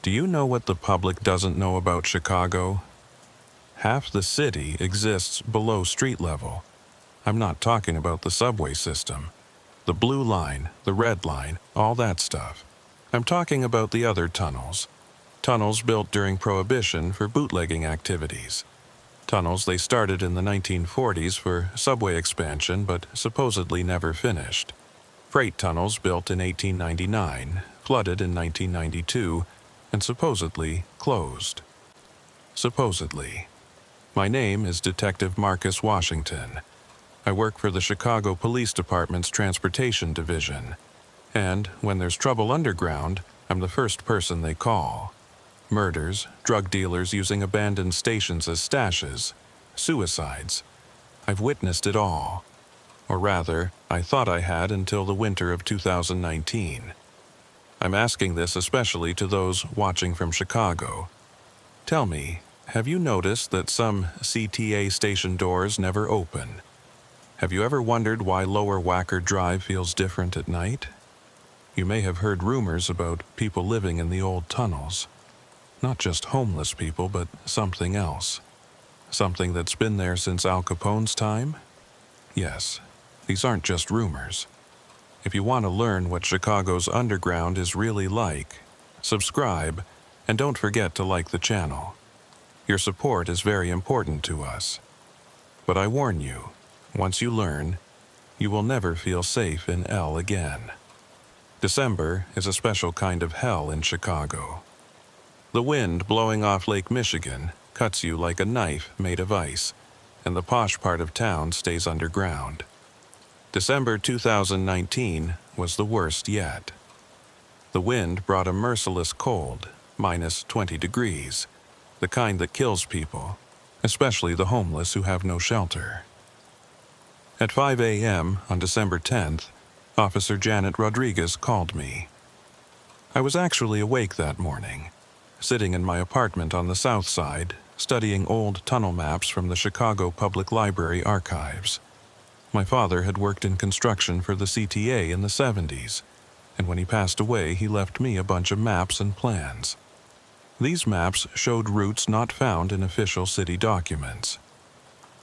Do you know what the public doesn't know about Chicago? Half the city exists below street level. I'm not talking about the subway system, the blue line, the red line, all that stuff. I'm talking about the other tunnels. Tunnels built during Prohibition for bootlegging activities. Tunnels they started in the 1940s for subway expansion but supposedly never finished. Freight tunnels built in 1899, flooded in 1992, and supposedly closed. Supposedly. My name is Detective Marcus Washington. I work for the Chicago Police Department's Transportation Division. And when there's trouble underground, I'm the first person they call. Murders, drug dealers using abandoned stations as stashes, suicides. I've witnessed it all. Or rather, I thought I had until the winter of 2019. I'm asking this especially to those watching from Chicago. Tell me, have you noticed that some CTA station doors never open? Have you ever wondered why Lower Wacker Drive feels different at night? You may have heard rumors about people living in the old tunnels. Not just homeless people, but something else. Something that's been there since Al Capone's time? Yes, these aren't just rumors. If you want to learn what Chicago's underground is really like, subscribe, and don't forget to like the channel. Your support is very important to us. But I warn you, once you learn, you will never feel safe in L again. December is a special kind of hell in Chicago. The wind blowing off Lake Michigan cuts you like a knife made of ice, and the posh part of town stays underground. December 2019 was the worst yet. The wind brought a merciless cold, minus 20 degrees, the kind that kills people, especially the homeless who have no shelter. At 5 a.m. on December 10th, Officer Janet Rodriguez called me. I was actually awake that morning, sitting in my apartment on the south side, studying old tunnel maps from the Chicago Public Library archives. My father had worked in construction for the CTA in the 70s, and when he passed away, he left me a bunch of maps and plans. These maps showed routes not found in official city documents.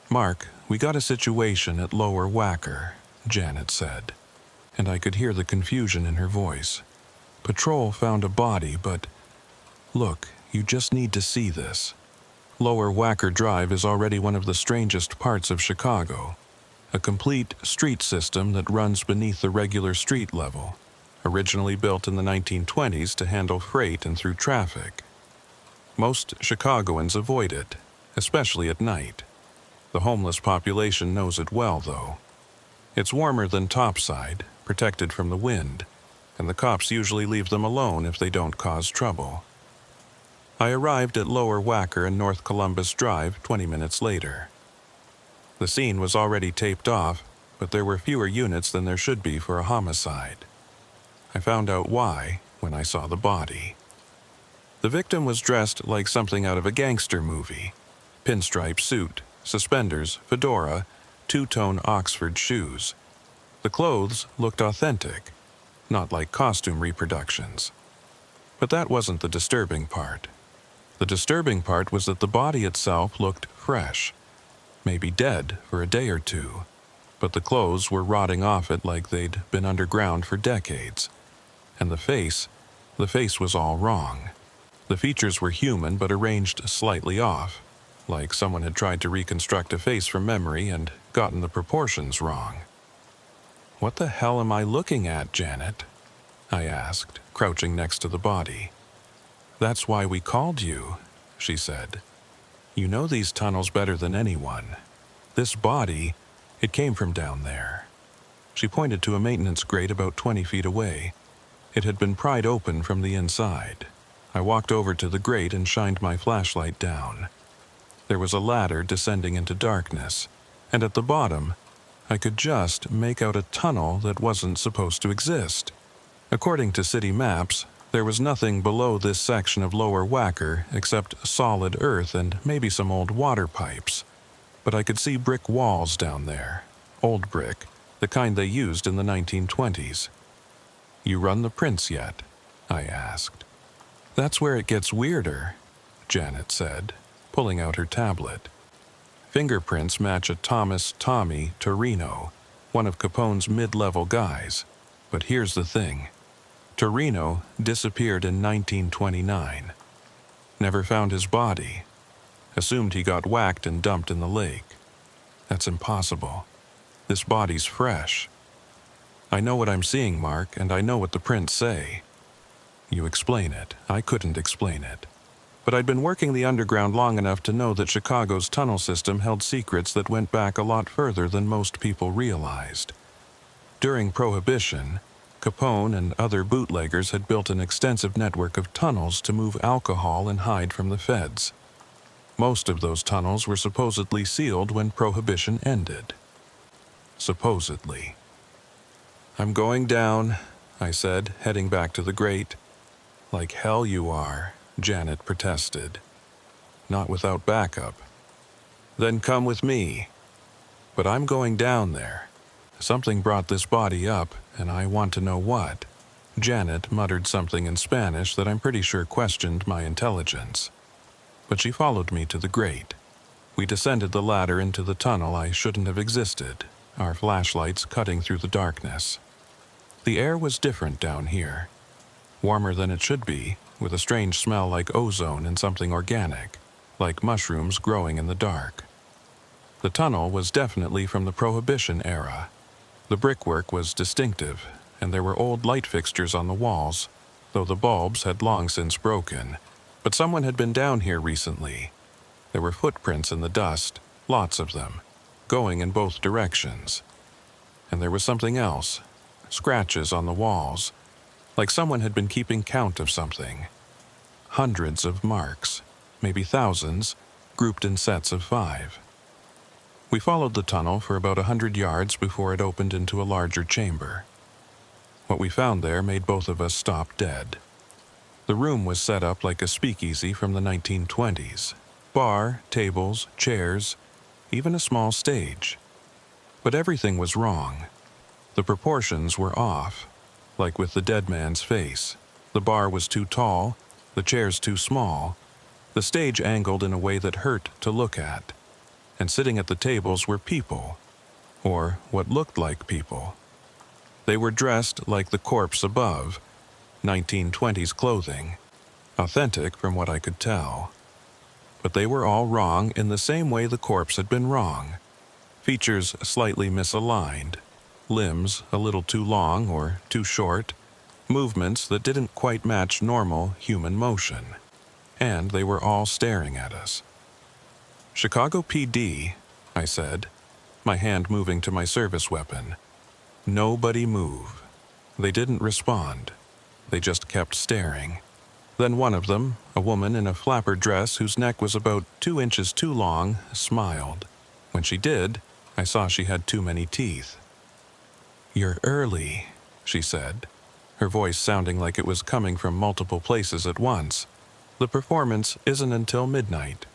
"Mark, we got a situation at Lower Wacker," Janet said, and I could hear the confusion in her voice. "Patrol found a body, but look, you just need to see this. Lower Wacker Drive is already one of the strangest parts of Chicago. A complete street system that runs beneath the regular street level, originally built in the 1920s to handle freight and through traffic. Most Chicagoans avoid it, especially at night. The homeless population knows it well, though. It's warmer than topside, protected from the wind, and the cops usually leave them alone if they don't cause trouble. I arrived at Lower Wacker and North Columbus Drive 20 minutes later. The scene was already taped off, but there were fewer units than there should be for a homicide. I found out why when I saw the body. The victim was dressed like something out of a gangster movie. Pinstripe suit, suspenders, fedora, two-tone Oxford shoes. The clothes looked authentic, not like costume reproductions. But that wasn't the disturbing part. The disturbing part was that the body itself looked fresh. Maybe dead for a day or two, but the clothes were rotting off it like they'd been underground for decades. And the face was all wrong. The features were human but arranged slightly off, like someone had tried to reconstruct a face from memory and gotten the proportions wrong. "What the hell am I looking at, Janet?" I asked, crouching next to the body. "That's why we called you," she said. "You know these tunnels better than anyone. This body, it came from down there." She pointed to a maintenance grate about 20 feet away. It had been pried open from the inside. I walked over to the grate and shined my flashlight down. There was a ladder descending into darkness, and at the bottom, I could just make out a tunnel that wasn't supposed to exist. According to city maps, there was nothing below this section of Lower Wacker except solid earth and maybe some old water pipes. But I could see brick walls down there, old brick, the kind they used in the 1920s. "You run the prints yet?" I asked. That's where it gets weirder, Janet said, pulling out her tablet. Fingerprints match a Thomas Tommy Torino, one of Capone's mid-level guys. But here's the thing. Torino disappeared in 1929. Never found his body. Assumed he got whacked and dumped in the lake. That's impossible. This body's fresh. I know what I'm seeing, Mark, and I know what the prints say. You explain it. I couldn't explain it. But I'd been working the underground long enough to know that Chicago's tunnel system held secrets that went back a lot further than most people realized. During Prohibition, Capone and other bootleggers had built an extensive network of tunnels to move alcohol and hide from the feds. Most of those tunnels were supposedly sealed when Prohibition ended. Supposedly. I'm going down, I said, heading back to the grate. Like hell you are, Janet protested. Not without backup. Then come with me. But I'm going down there. Something brought this body up, and I want to know what. Janet muttered something in Spanish that I'm pretty sure questioned my intelligence. But she followed me to the grate. We descended the ladder into the tunnel I shouldn't have existed, our flashlights cutting through the darkness. The air was different down here. Warmer than it should be, with a strange smell like ozone and something organic, like mushrooms growing in the dark. The tunnel was definitely from the Prohibition era. The brickwork was distinctive, and there were old light fixtures on the walls, though the bulbs had long since broken. But someone had been down here recently. There were footprints in the dust, lots of them, going in both directions. And there was something else, scratches on the walls, like someone had been keeping count of something. Hundreds of marks, maybe thousands, grouped in sets of 5. We followed the tunnel for about 100 yards before it opened into a larger chamber. What we found there made both of us stop dead. The room was set up like a speakeasy from the 1920s. Bar, tables, chairs, even a small stage. But everything was wrong. The proportions were off. Like with the dead man's face. The bar was too tall, the chairs too small, the stage angled in a way that hurt to look at. And sitting at the tables were people, or what looked like people. They were dressed like the corpse above, 1920s clothing, authentic from what I could tell. But they were all wrong in the same way the corpse had been wrong. Features slightly misaligned. Limbs a little too long or too short, movements that didn't quite match normal human motion, and they were all staring at us. Chicago PD, I said, my hand moving to my service weapon. Nobody move. They didn't respond. They just kept staring. Then one of them, a woman in a flapper dress whose neck was about 2 inches too long, smiled. When she did, I saw she had too many teeth. You're early, she said, her voice sounding like it was coming from multiple places at once. The performance isn't until midnight.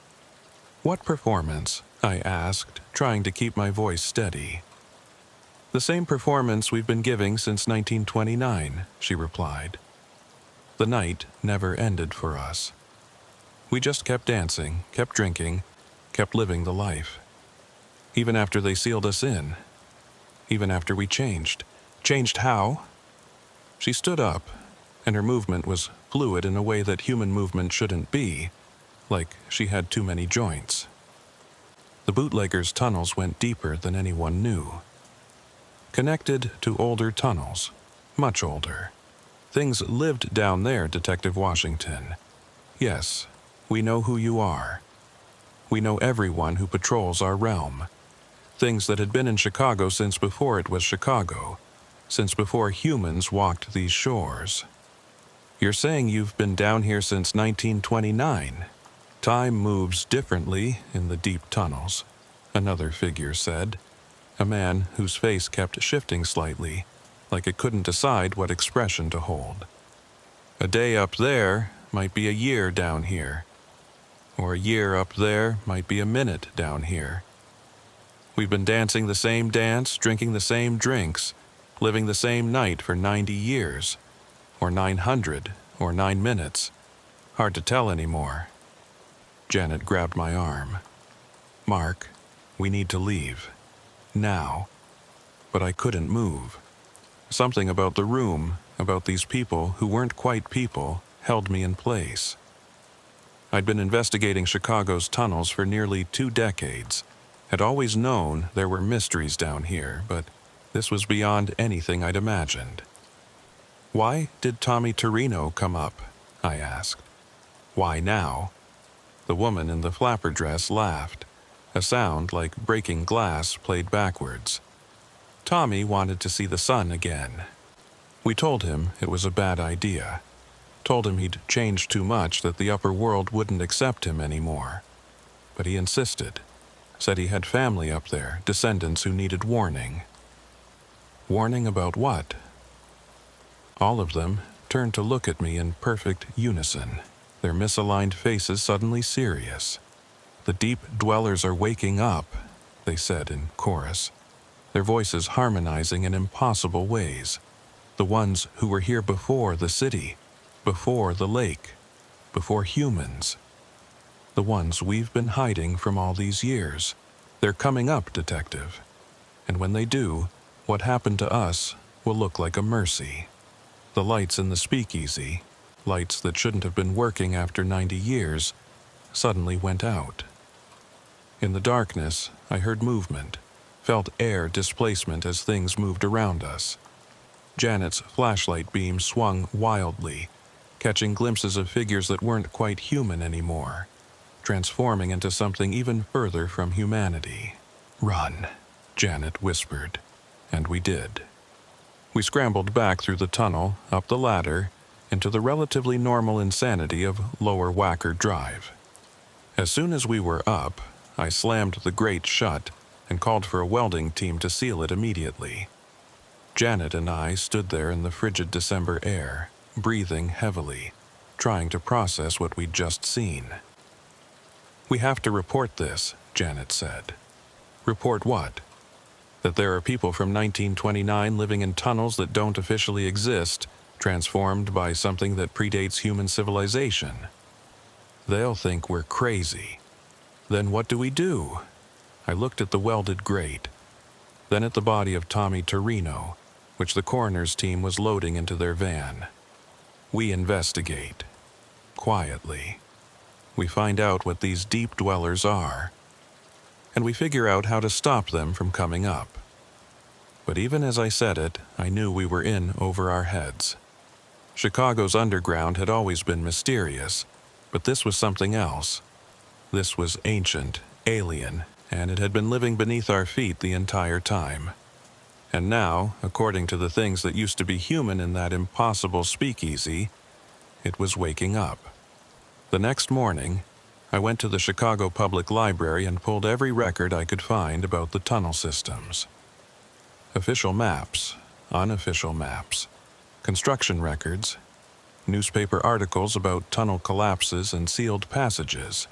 What performance? I asked, trying to keep my voice steady. The same performance we've been giving since 1929, she replied. The night never ended for us. We just kept dancing, kept drinking, kept living the life. Even after they sealed us in. Even after we changed. Changed how? She stood up, and her movement was fluid in a way that human movement shouldn't be, like she had too many joints. The bootleggers' tunnels went deeper than anyone knew. Connected to older tunnels, much older. Things lived down there, Detective Washington. Yes, we know who you are. We know everyone who patrols our realm. Things that had been in Chicago since before it was Chicago, since before humans walked these shores. You're saying you've been down here since 1929. Time moves differently in the deep tunnels, another figure said, a man whose face kept shifting slightly, like it couldn't decide what expression to hold. A day up there might be a year down here, or a year up there might be a minute down here. We've been dancing the same dance, drinking the same drinks, living the same night for 90 years, or 900, or 9 minutes. Hard to tell anymore. Janet grabbed my arm. Mark, we need to leave. Now. But I couldn't move. Something about the room, about these people who weren't quite people, held me in place. I'd been investigating Chicago's tunnels for nearly 2 decades, had always known there were mysteries down here, but this was beyond anything I'd imagined. Why did Tommy Torino come up? I asked. Why now? The woman in the flapper dress laughed. A sound like breaking glass played backwards. Tommy wanted to see the sun again. We told him it was a bad idea. Told him he'd changed too much, that the upper world wouldn't accept him anymore. But he insisted. Said he had family up there, descendants who needed warning. Warning about what? All of them turned to look at me in perfect unison, their misaligned faces suddenly serious. The deep dwellers are waking up, they said in chorus, their voices harmonizing in impossible ways. The ones who were here before the city, before the lake, before humans. The ones we've been hiding from all these years. They're coming up, Detective. And when they do, what happened to us will look like a mercy. The lights in the speakeasy, lights that shouldn't have been working after 90 years, suddenly went out. In the darkness, I heard movement, felt air displacement as things moved around us. Janet's flashlight beam swung wildly, catching glimpses of figures that weren't quite human anymore, transforming into something even further from humanity. Run, Janet whispered, and we did. We scrambled back through the tunnel, up the ladder, into the relatively normal insanity of Lower Wacker Drive. As soon as we were up, I slammed the grate shut and called for a welding team to seal it immediately. Janet and I stood there in the frigid December air, breathing heavily, trying to process what we'd just seen. We have to report this, Janet said. Report what? That there are people from 1929 living in tunnels that don't officially exist, transformed by something that predates human civilization. They'll think we're crazy. Then what do we do? I looked at the welded grate, then at the body of Tommy Torino, which the coroner's team was loading into their van. We investigate. Quietly. We find out what these deep dwellers are, and we figure out how to stop them from coming up. But even as I said it, I knew we were in over our heads. Chicago's underground had always been mysterious, but this was something else. This was ancient, alien, and it had been living beneath our feet the entire time. And now, according to the things that used to be human in that impossible speakeasy, it was waking up. The next morning, I went to the Chicago Public Library and pulled every record I could find about the tunnel systems. Official maps, unofficial maps, construction records, newspaper articles about tunnel collapses and sealed passages.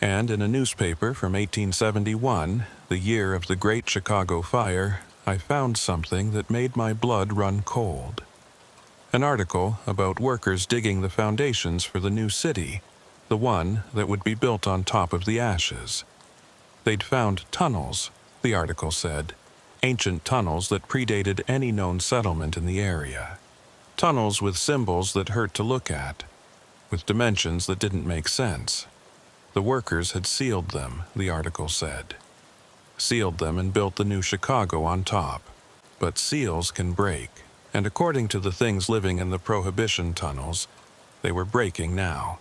And in a newspaper from 1871, the year of the Great Chicago Fire, I found something that made my blood run cold. An article about workers digging the foundations for the new city, the one that would be built on top of the ashes. They'd found tunnels, the article said, ancient tunnels that predated any known settlement in the area. Tunnels with symbols that hurt to look at, with dimensions that didn't make sense. The workers had sealed them, the article said. Sealed them and built the new Chicago on top. But seals can break, and according to the things living in the Prohibition tunnels, they were breaking now.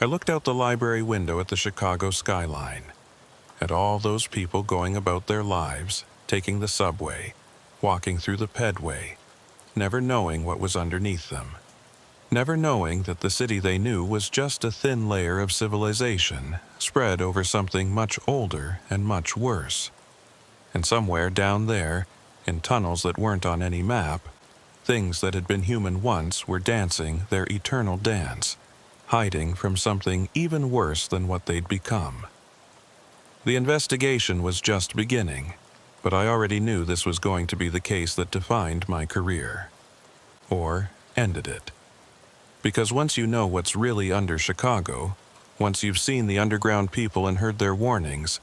I looked out the library window at the Chicago skyline, at all those people going about their lives, taking the subway, walking through the pedway, never knowing what was underneath them. Never knowing that the city they knew was just a thin layer of civilization spread over something much older and much worse. And somewhere down there, in tunnels that weren't on any map, things that had been human once were dancing their eternal dance, hiding from something even worse than what they'd become. The investigation was just beginning, but I already knew this was going to be the case that defined my career. Or ended it. Because once you know what's really under Chicago, once you've seen the underground people and heard their warnings,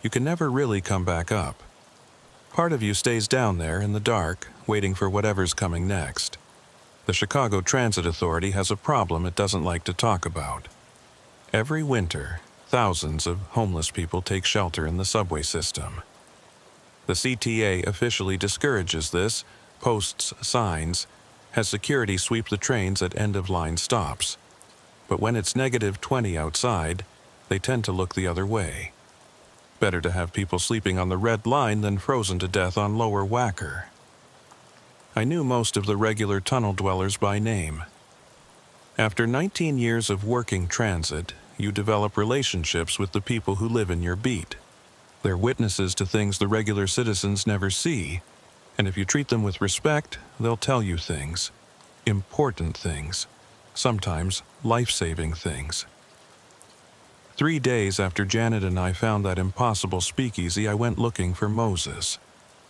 you can never really come back up. Part of you stays down there in the dark, waiting for whatever's coming next. The Chicago Transit Authority has a problem it doesn't like to talk about. Every winter, thousands of homeless people take shelter in the subway system. The CTA officially discourages this, posts signs, has security sweep the trains at end-of-line stops. But when it's -20 outside, they tend to look the other way. Better to have people sleeping on the red line than frozen to death on lower Wacker. I knew most of the regular tunnel dwellers by name. After 19 years of working transit, you develop relationships with the people who live in your beat. They're witnesses to things the regular citizens never see, and if you treat them with respect, they'll tell you things. Important things. Sometimes life-saving things. 3 days after Janet and I found that impossible speakeasy, I went looking for Moses.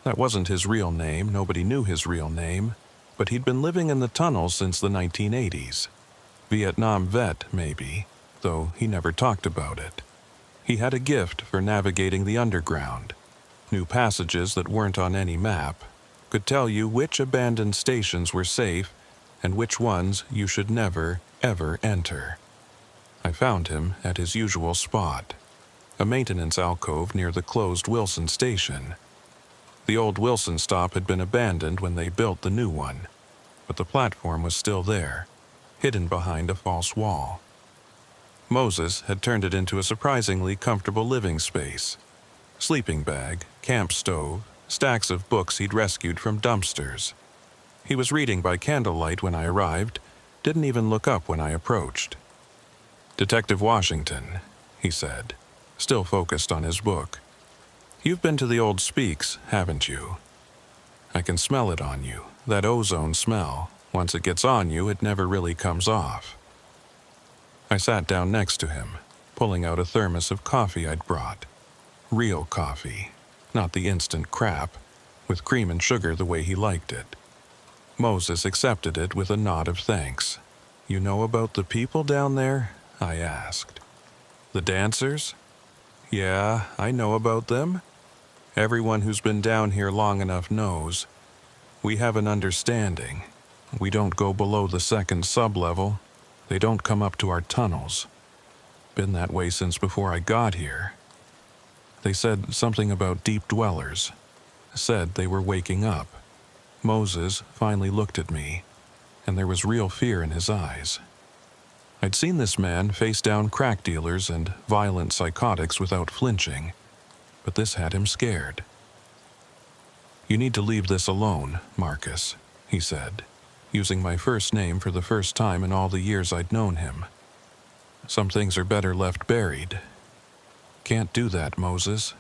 That wasn't his real name, nobody knew his real name, but he'd been living in the tunnels since the 1980s. Vietnam vet, maybe, though he never talked about it. He had a gift for navigating the underground. Knew passages that weren't on any map, could tell you which abandoned stations were safe and which ones you should never, ever enter. I found him at his usual spot, a maintenance alcove near the closed Wilson station. The old Wilson stop had been abandoned when they built the new one, but the platform was still there, hidden behind a false wall. Moses had turned it into a surprisingly comfortable living space. Sleeping bag, camp stove, stacks of books he'd rescued from dumpsters. He was reading by candlelight when I arrived, didn't even look up when I approached. "Detective Washington," he said, still focused on his book. "You've been to the old Speaks, haven't you? I can smell it on you, that ozone smell. Once it gets on you, it never really comes off." I sat down next to him, pulling out a thermos of coffee I'd brought. Real coffee, not the instant crap, with cream and sugar the way he liked it. Moses accepted it with a nod of thanks. "You know about the people down there?" I asked. "The dancers?" "Yeah, I know about them. Everyone who's been down here long enough knows. We have an understanding. We don't go below the second sublevel. They don't come up to our tunnels. Been that way since before I got here. They said something about deep dwellers. Said they were waking up." Moses finally looked at me, and there was real fear in his eyes. I'd seen this man face down crack dealers and violent psychotics without flinching, but this had him scared. "You need to leave this alone, Marcus," he said, using my first name for the first time in all the years I'd known him. "Some things are better left buried." "Can't do that, Moses.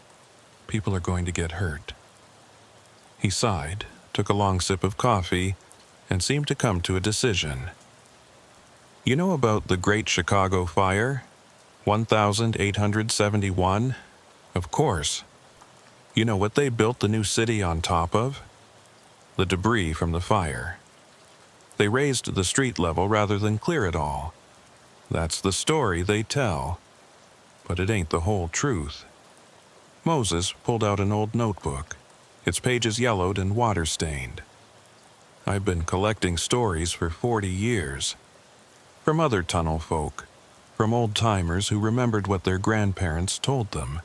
People are going to get hurt." He sighed, took a long sip of coffee, and seemed to come to a decision. "You know about the Great Chicago Fire? 1871? Of course. You know what they built the new city on top of? The debris from the fire. They raised the street level rather than clear it all. That's the story they tell. But it ain't the whole truth." Moses pulled out an old notebook, its pages yellowed and water-stained. "I've been collecting stories for 40 years. From other tunnel folk, from old-timers who remembered what their grandparents told them.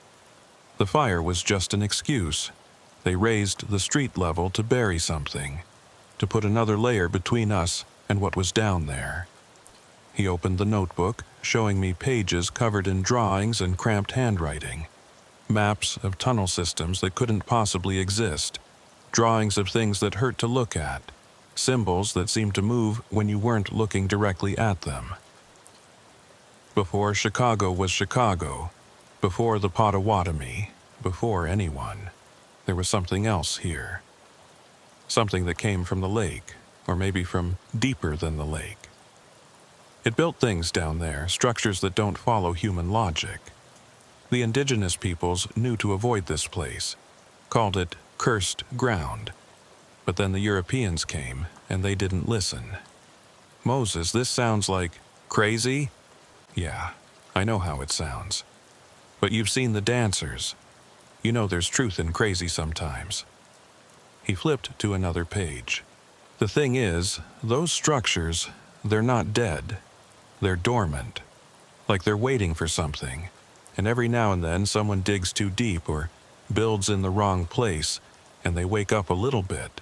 The fire was just an excuse. They raised the street level to bury something, to put another layer between us and what was down there." He opened the notebook, showing me pages covered in drawings and cramped handwriting. Maps of tunnel systems that couldn't possibly exist. Drawings of things that hurt to look at. Symbols that seemed to move when you weren't looking directly at them. Before Chicago was Chicago, before the Potawatomi, before anyone, there was something else here. Something that came from the lake, or maybe from deeper than the lake. It built things down there, structures that don't follow human logic. The indigenous peoples knew to avoid this place, called it cursed ground. But then the Europeans came, and they didn't listen. Moses, this sounds like crazy? Yeah, I know how it sounds. But you've seen the dancers. You know there's truth in crazy sometimes. He flipped to another page. The thing is, those structures, they're not dead. They're dormant. Like they're waiting for something. And every now and then someone digs too deep or builds in the wrong place, and they wake up a little bit.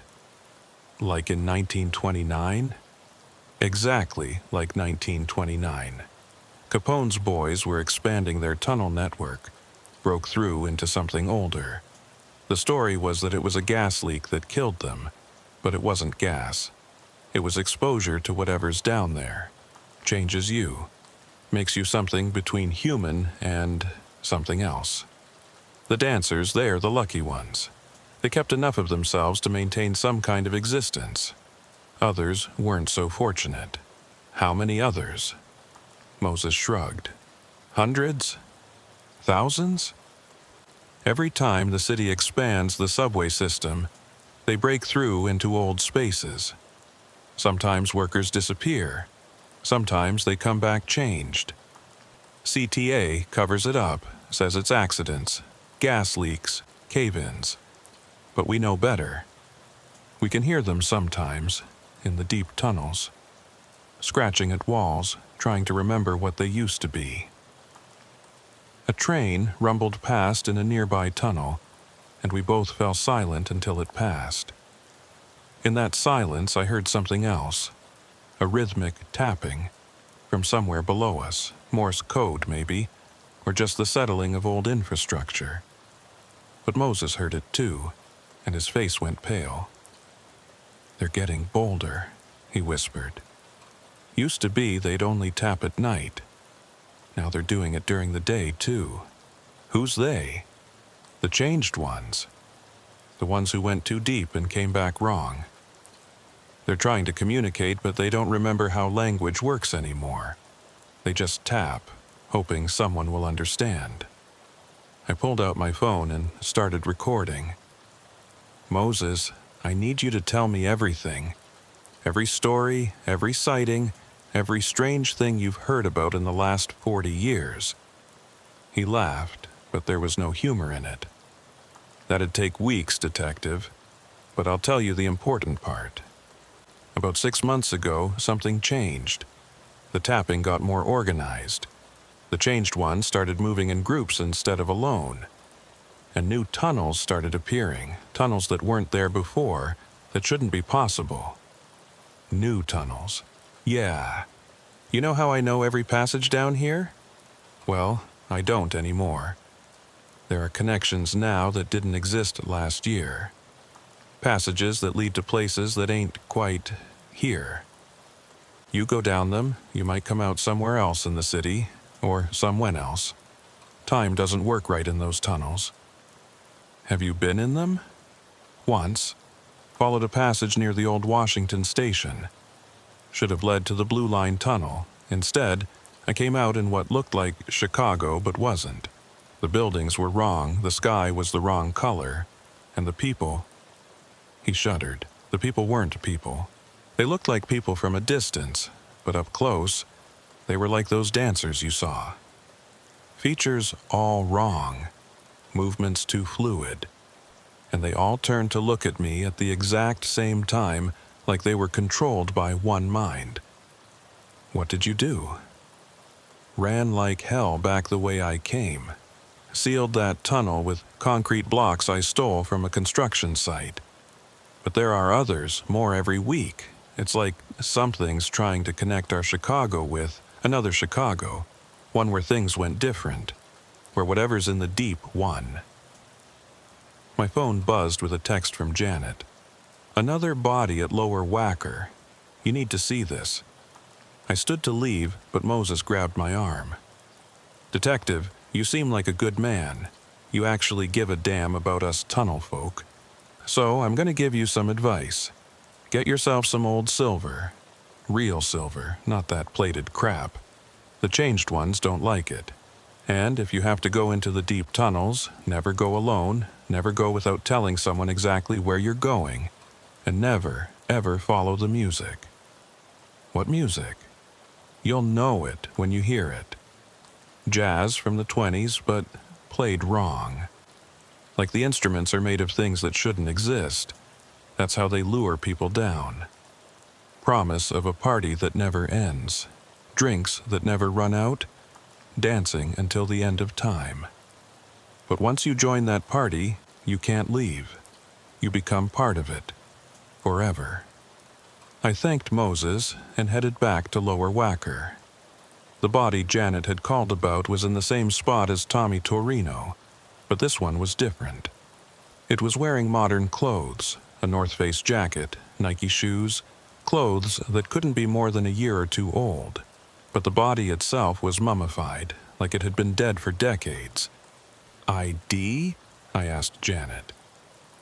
Like in 1929? Exactly like 1929. Capone's boys were expanding their tunnel network, broke through into something older. The story was that it was a gas leak that killed them, but it wasn't gas. It was exposure to whatever's down there. Changes you. Makes you something between human and something else. The dancers, they're the lucky ones. They kept enough of themselves to maintain some kind of existence. Others weren't so fortunate. How many others? Moses shrugged. Hundreds? Thousands? Every time the city expands the subway system, they break through into old spaces. Sometimes workers disappear. Sometimes they come back changed. CTA covers it up, says it's accidents, gas leaks, cave-ins. But we know better. We can hear them sometimes, in the deep tunnels, scratching at walls, trying to remember what they used to be. A train rumbled past in a nearby tunnel, and we both fell silent until it passed. In that silence, I heard something else, a rhythmic tapping from somewhere below us, Morse code maybe, or just the settling of old infrastructure. But Moses heard it too, and his face went pale. "They're getting bolder," he whispered. "Used to be they'd only tap at night. Now they're doing it during the day too. Who's they? The changed ones. The ones who went too deep and came back wrong. They're trying to communicate, but they don't remember how language works anymore. They just tap, hoping someone will understand." I pulled out my phone and started recording. "Moses, I need you to tell me everything. Every story, every sighting, every strange thing you've heard about in the last 40 years. He laughed, but there was no humor in it. "That'd take weeks, detective. But I'll tell you the important part. About 6 months ago, something changed. The tapping got more organized. The changed ones started moving in groups instead of alone. And new tunnels started appearing, tunnels that weren't there before, that shouldn't be possible. New tunnels. Yeah. You know how I know every passage down here? Well, I don't anymore. There are connections now that didn't exist last year. Passages that lead to places that ain't quite here. You go down them, you might come out somewhere else in the city, or somewhere else. Time doesn't work right in those tunnels. Have you been in them? Once. Followed a passage near the old Washington station. Should have led to the Blue Line tunnel. Instead, I came out in what looked like Chicago but wasn't. The buildings were wrong, the sky was the wrong color, and the people..." He shuddered. "The people weren't people. They looked like people from a distance, but up close, they were like those dancers you saw. Features all wrong, movements too fluid, and they all turned to look at me at the exact same time, like they were controlled by one mind. What did you do?" "Ran like hell back the way I came. Sealed that tunnel with concrete blocks I stole from a construction site. But there are others, more every week. It's like something's trying to connect our Chicago with another Chicago, one where things went different, where whatever's in the deep won." My phone buzzed with a text from Janet. "Another body at Lower Wacker. You need to see this." I stood to leave, but Moses grabbed my arm. "Detective, you seem like a good man. You actually give a damn about us tunnel folk. So I'm going to give you some advice. Get yourself some old silver. Real silver, not that plated crap. The changed ones don't like it. And if you have to go into the deep tunnels, never go alone, never go without telling someone exactly where you're going, and never, ever follow the music." What music? You'll know it when you hear it. Jazz from the 20s, but played wrong. Like the instruments are made of things that shouldn't exist. That's how they lure people down. Promise of a party that never ends. Drinks that never run out. Dancing until the end of time. But once you join that party, you can't leave. You become part of it. Forever. I thanked Moses and headed back to Lower Wacker. The body Janet had called about was in the same spot as Tommy Torino, but this one was different. It was wearing modern clothes, a North Face jacket, Nike shoes, clothes that couldn't be more than a year or two old, but the body itself was mummified, like it had been dead for decades. ID? I asked Janet.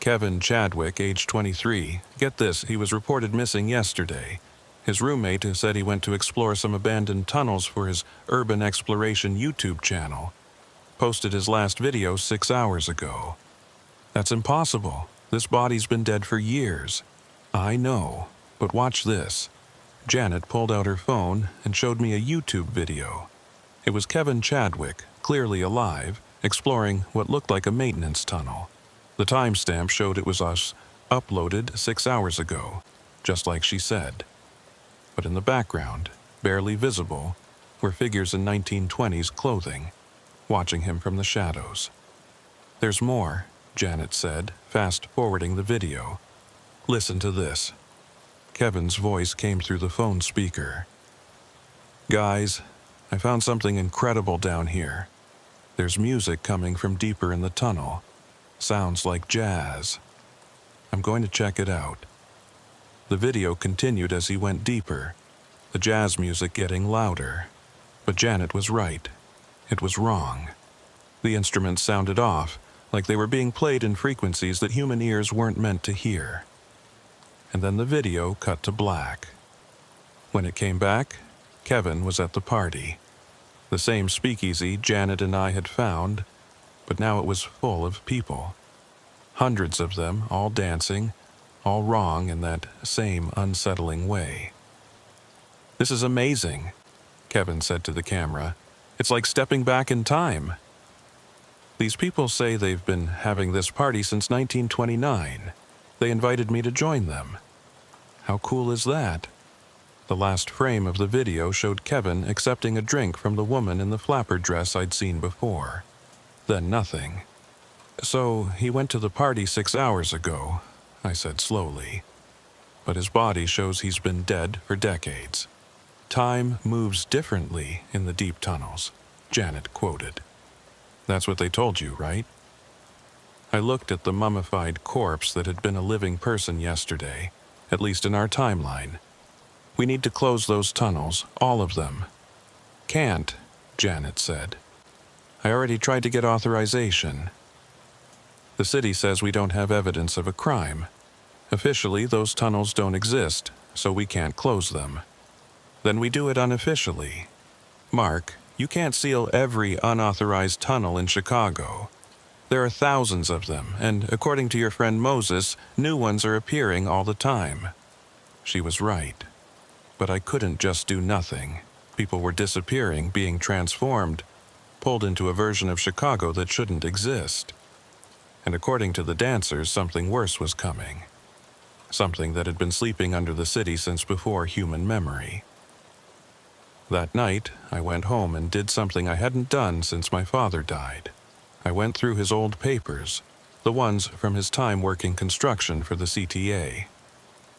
Kevin Chadwick, age 23. Get this, he was reported missing yesterday. His roommate said he went to explore some abandoned tunnels for his urban exploration YouTube channel. Posted his last video 6 hours ago. That's impossible. This body's been dead for years. I know, but watch this. Janet pulled out her phone and showed me a YouTube video. It was Kevin Chadwick, clearly alive, exploring what looked like a maintenance tunnel. The timestamp showed it was us, uploaded 6 hours ago, just like she said. But in the background, barely visible, were figures in 1920s clothing, watching him from the shadows. There's more, Janet said, fast-forwarding the video. Listen to this. Kevin's voice came through the phone speaker. Guys, I found something incredible down here. There's music coming from deeper in the tunnel. Sounds like jazz. I'm going to check it out. The video continued as he went deeper, the jazz music getting louder. But Janet was right. It was wrong. The instruments sounded off, like they were being played in frequencies that human ears weren't meant to hear. And then the video cut to black. When it came back, Kevin was at the party. The same speakeasy Janet and I had found, but now it was full of people. Hundreds of them, all dancing, all wrong in that same unsettling way. This is amazing, Kevin said to the camera. It's like stepping back in time. These people say they've been having this party since 1929. They invited me to join them. How cool is that? The last frame of the video showed Kevin accepting a drink from the woman in the flapper dress I'd seen before. Then nothing. So he went to the party 6 hours ago, I said slowly. But his body shows he's been dead for decades. Time moves differently in the deep tunnels, Janet quoted. That's what they told you, right? I looked at the mummified corpse that had been a living person yesterday, at least in our timeline. We need to close those tunnels, all of them. Can't, Janet said. I already tried to get authorization. The city says we don't have evidence of a crime. Officially, those tunnels don't exist, so we can't close them. Then we do it unofficially. Mark, you can't seal every unauthorized tunnel in Chicago. There are thousands of them, and according to your friend Moses, new ones are appearing all the time. She was right. But I couldn't just do nothing. People were disappearing, being transformed, pulled into a version of Chicago that shouldn't exist. And according to the dancers, something worse was coming. Something that had been sleeping under the city since before human memory. That night, I went home and did something I hadn't done since my father died. I went through his old papers, the ones from his time working construction for the CTA.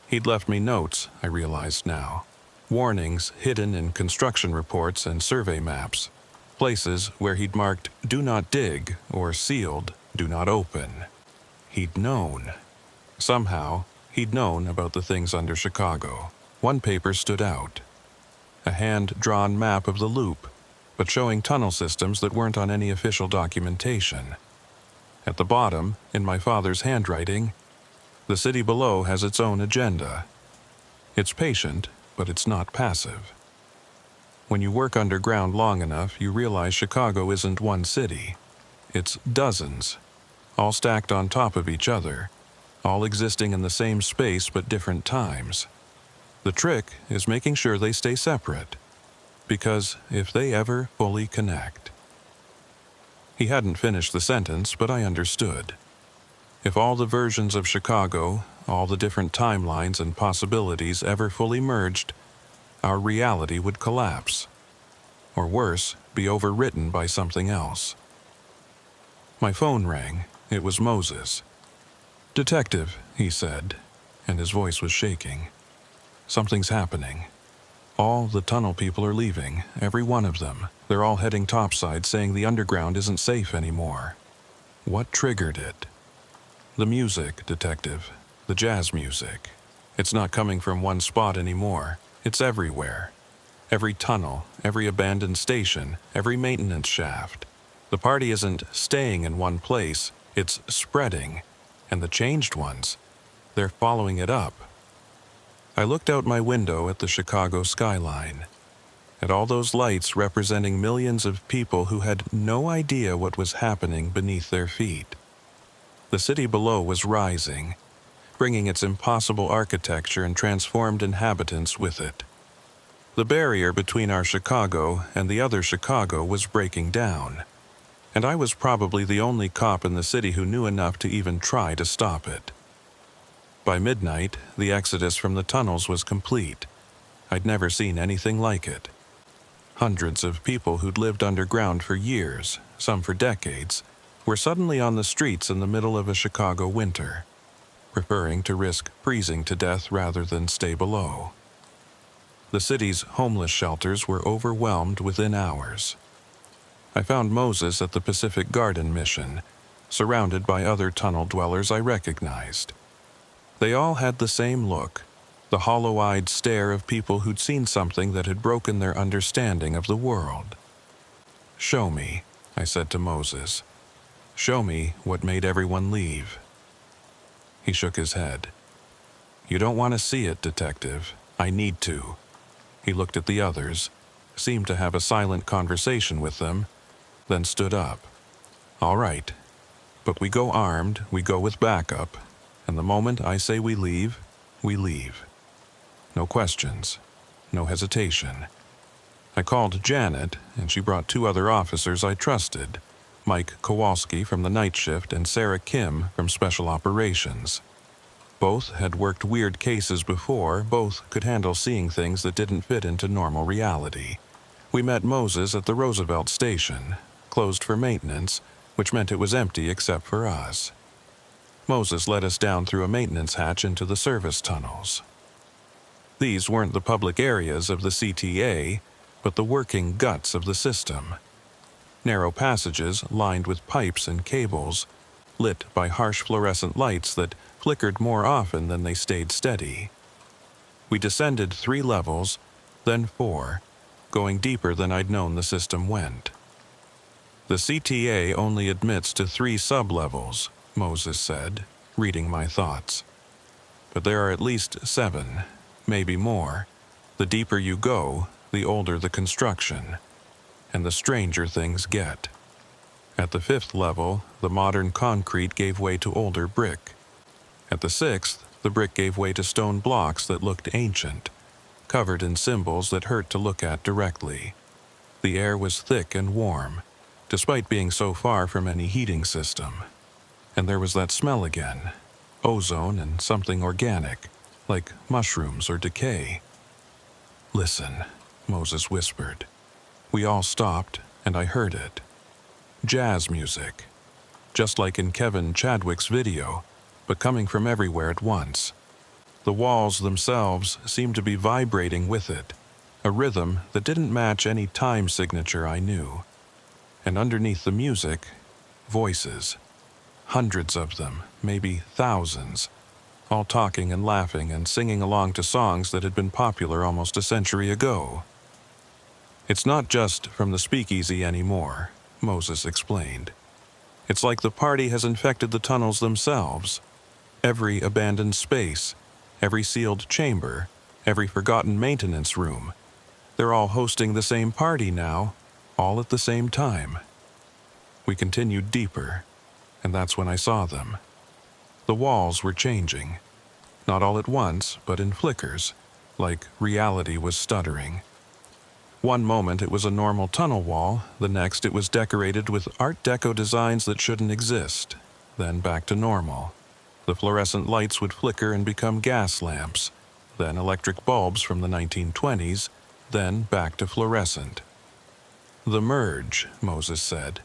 He'd left me notes, I realized now. Warnings hidden in construction reports and survey maps. Places where he'd marked, "Do not dig," or sealed, "Do not open." He'd known. Somehow, he'd known about the things under Chicago. One paper stood out. A hand-drawn map of the loop, but showing tunnel systems that weren't on any official documentation. At the bottom, in my father's handwriting, the city below has its own agenda. It's patient, but it's not passive. When you work underground long enough, you realize Chicago isn't one city. It's dozens, all stacked on top of each other, all existing in the same space but different times. The trick is making sure they stay separate, because if they ever fully connect. He hadn't finished the sentence, but I understood. If all the versions of Chicago, all the different timelines and possibilities ever fully merged, our reality would collapse. Or worse, be overwritten by something else. My phone rang. It was Moses. "Detective," he said, and his voice was shaking. "Something's happening. All the tunnel people are leaving, every one of them. They're all heading topside, saying the underground isn't safe anymore." What triggered it? "The music, Detective. The jazz music. It's not coming from one spot anymore. It's everywhere. Every tunnel, every abandoned station, every maintenance shaft. The party isn't staying in one place, it's spreading. And the changed ones, they're following it up." I looked out my window at the Chicago skyline, at all those lights representing millions of people who had no idea what was happening beneath their feet. The city below was rising, bringing its impossible architecture and transformed inhabitants with it. The barrier between our Chicago and the other Chicago was breaking down, and I was probably the only cop in the city who knew enough to even try to stop it. By midnight, the exodus from the tunnels was complete. I'd never seen anything like it. Hundreds of people who'd lived underground for years, some for decades, were suddenly on the streets in the middle of a Chicago winter, preferring to risk freezing to death rather than stay below. The city's homeless shelters were overwhelmed within hours. I found Moses at the Pacific Garden mission, surrounded by other tunnel dwellers I recognized. They all had the same look, the hollow-eyed stare of people who'd seen something that had broken their understanding of the world. "Show me," I said to Moses. "Show me what made everyone leave." He shook his head. "You don't want to see it, Detective. I need to." He looked at the others, seemed to have a silent conversation with them, then stood up. "All right. But we go armed, we go with backup, and the moment I say we leave, we leave. No questions, no hesitation." I called Janet, and she brought 2 other officers I trusted, Mike Kowalski from the night shift and Sarah Kim from Special Operations. Both had worked weird cases before, both could handle seeing things that didn't fit into normal reality. We met Moses at the Roosevelt station, closed for maintenance, which meant it was empty except for us. Moses led us down through a maintenance hatch into the service tunnels. These weren't the public areas of the CTA, but the working guts of the system. Narrow passages lined with pipes and cables, lit by harsh fluorescent lights that flickered more often than they stayed steady. We descended 3 levels, then 4, going deeper than I'd known the system went. "The CTA only admits to 3 sub-levels," Moses said, reading my thoughts. "But there are at least 7, maybe more. The deeper you go, the older the construction, and the stranger things get. At the 5th level, the modern concrete gave way to older brick. At the 6th, the brick gave way to stone blocks that looked ancient, covered in symbols that hurt to look at directly. The air was thick and warm, despite being so far from any heating system. And there was that smell again, ozone and something organic, like mushrooms or decay." "Listen," Moses whispered. We all stopped, and I heard it. Jazz music, just like in Kevin Chadwick's video, but coming from everywhere at once. The walls themselves seemed to be vibrating with it, a rhythm that didn't match any time signature I knew. And underneath the music, voices. Hundreds of them, maybe thousands, all talking and laughing and singing along to songs that had been popular almost a century ago. "It's not just from the speakeasy anymore," Moses explained. "It's like the party has infected the tunnels themselves. Every abandoned space, every sealed chamber, every forgotten maintenance room. They're all hosting the same party now, all at the same time." We continued deeper, and that's when I saw them. The walls were changing. Not all at once, but in flickers. like reality was stuttering. One moment it was a normal tunnel wall, the next it was decorated with Art Deco designs that shouldn't exist, then back to normal. The fluorescent lights would flicker and become gas lamps, then electric bulbs from the 1920s, then back to fluorescent. The merge, Moses said.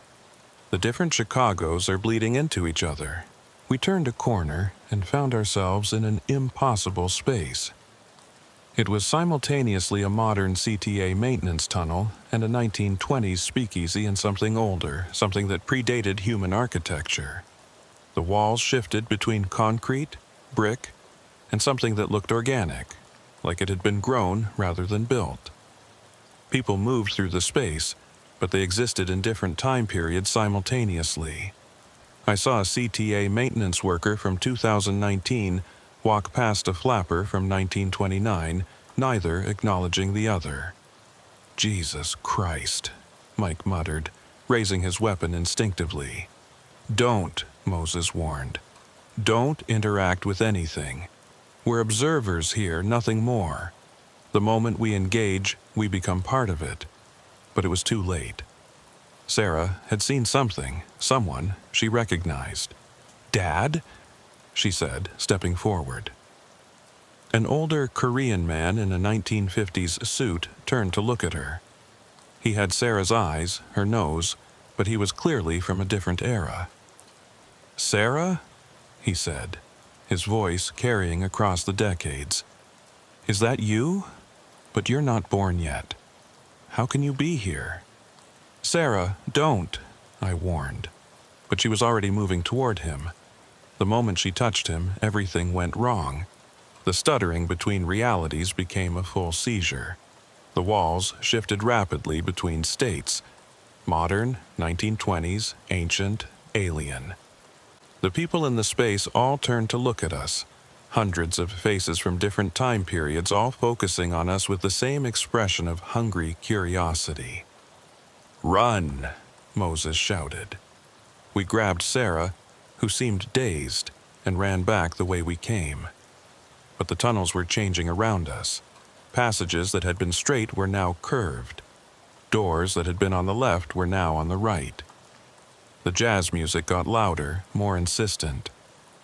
The different Chicagos are bleeding into each other. We turned a corner and found ourselves in an impossible space. It was simultaneously a modern CTA maintenance tunnel and a 1920s speakeasy and something older, something that predated human architecture. The walls shifted between concrete, brick, and something that looked organic, like it had been grown rather than built. People moved through the space, but they existed in different time periods simultaneously. I saw a CTA maintenance worker from 2019 walk past a flapper from 1929, neither acknowledging the other. Jesus Christ, Mike muttered, raising his weapon instinctively. Don't, Moses warned. Don't interact with anything. We're observers here, nothing more. The moment we engage, we become part of it. But it was too late. Sarah had seen something, someone she recognized. Dad? She said, stepping forward. An older Korean man in a 1950s suit turned to look at her. He had Sarah's eyes, her nose, but he was clearly from a different era. Sarah? He said, his voice carrying across the decades. Is that you? But you're not born yet. How can you be here? Sarah, don't, I warned. But she was already moving toward him. The moment she touched him, everything went wrong. The stuttering between realities became a full seizure. The walls shifted rapidly between states. Modern, 1920s, ancient, alien. The people in the space all turned to look at us. Hundreds of faces from different time periods all focusing on us with the same expression of hungry curiosity. Run, Moses shouted. We grabbed Sarah, who seemed dazed, and ran back the way we came. But the tunnels were changing around us. Passages that had been straight were now curved. Doors that had been on the left were now on the right. The jazz music got louder, more insistent,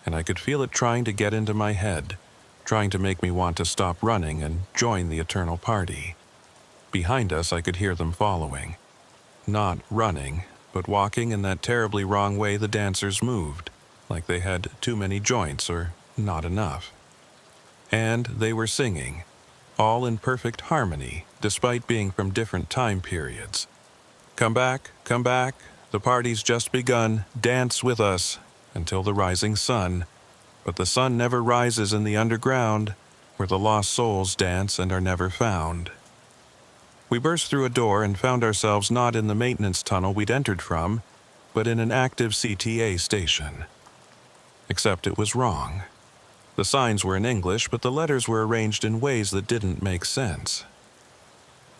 and I could feel it trying to get into my head, trying to make me want to stop running and join the eternal party. Behind us, I could hear them following. Not running, but walking in that terribly wrong way the dancers moved, like they had too many joints or not enough. And they were singing, all in perfect harmony, despite being from different time periods. Come back, the party's just begun, dance with us, until the rising sun. But the sun never rises in the underground, where the lost souls dance and are never found. We burst through a door and found ourselves not in the maintenance tunnel we'd entered from, but in an active CTA station. Except it was wrong. The signs were in English, but the letters were arranged in ways that didn't make sense.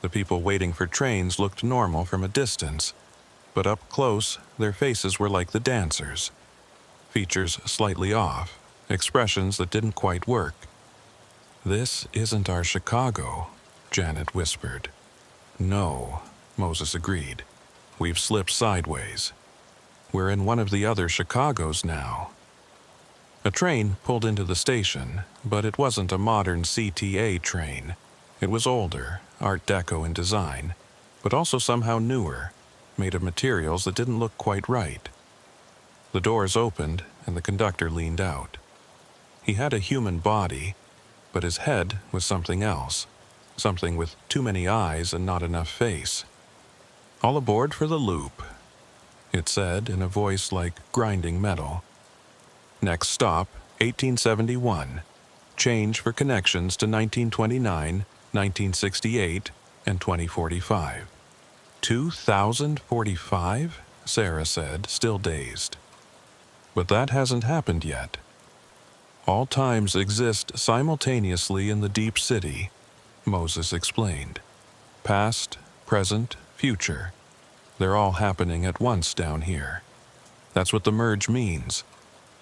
The people waiting for trains looked normal from a distance, but up close, their faces were like the dancers. Features slightly off, expressions that didn't quite work. This isn't our Chicago, Janet whispered. No, Moses agreed. We've slipped sideways. We're in one of the other Chicagos now. A train pulled into the station, but it wasn't a modern CTA train. It was older, Art Deco in design, but also somehow newer, made of materials that didn't look quite right. The doors opened, and the conductor leaned out. He had a human body, but his head was something else, something with too many eyes and not enough face. All aboard for the loop, it said in a voice like grinding metal. Next stop, 1871. Change for connections to 1929, 1968, and 2045. 2045? Sarah said, still dazed. But that hasn't happened yet. All times exist simultaneously in the deep city, Moses explained. Past, present, future. They're all happening at once down here. That's what the merge means.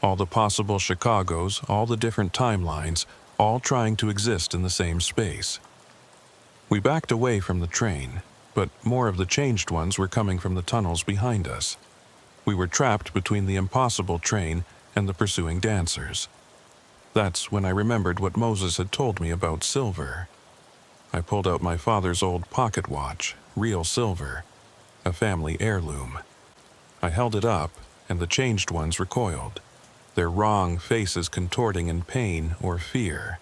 All the possible Chicagos, all the different timelines, all trying to exist in the same space. We backed away from the train, but more of the changed ones were coming from the tunnels behind us. We were trapped between the impossible train and the pursuing dancers. That's when I remembered what Moses had told me about silver. I pulled out my father's old pocket watch, real silver, a family heirloom. I held it up, and the changed ones recoiled, their wrong faces contorting in pain or fear.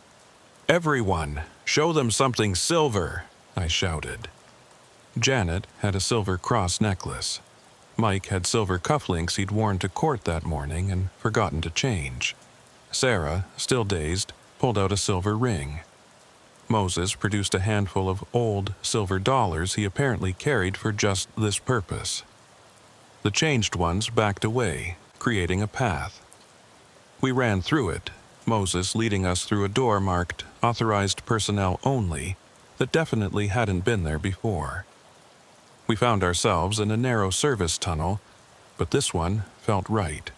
"Everyone, show them something silver!" I shouted. Janet had a silver cross necklace. Mike had silver cufflinks he'd worn to court that morning and forgotten to change. Sarah, still dazed, pulled out a silver ring. Moses produced a handful of old silver dollars he apparently carried for just this purpose. The changed ones backed away, creating a path. We ran through it, Moses leading us through a door marked "Authorized Personnel Only" that definitely hadn't been there before. We found ourselves in a narrow service tunnel, but this one felt right.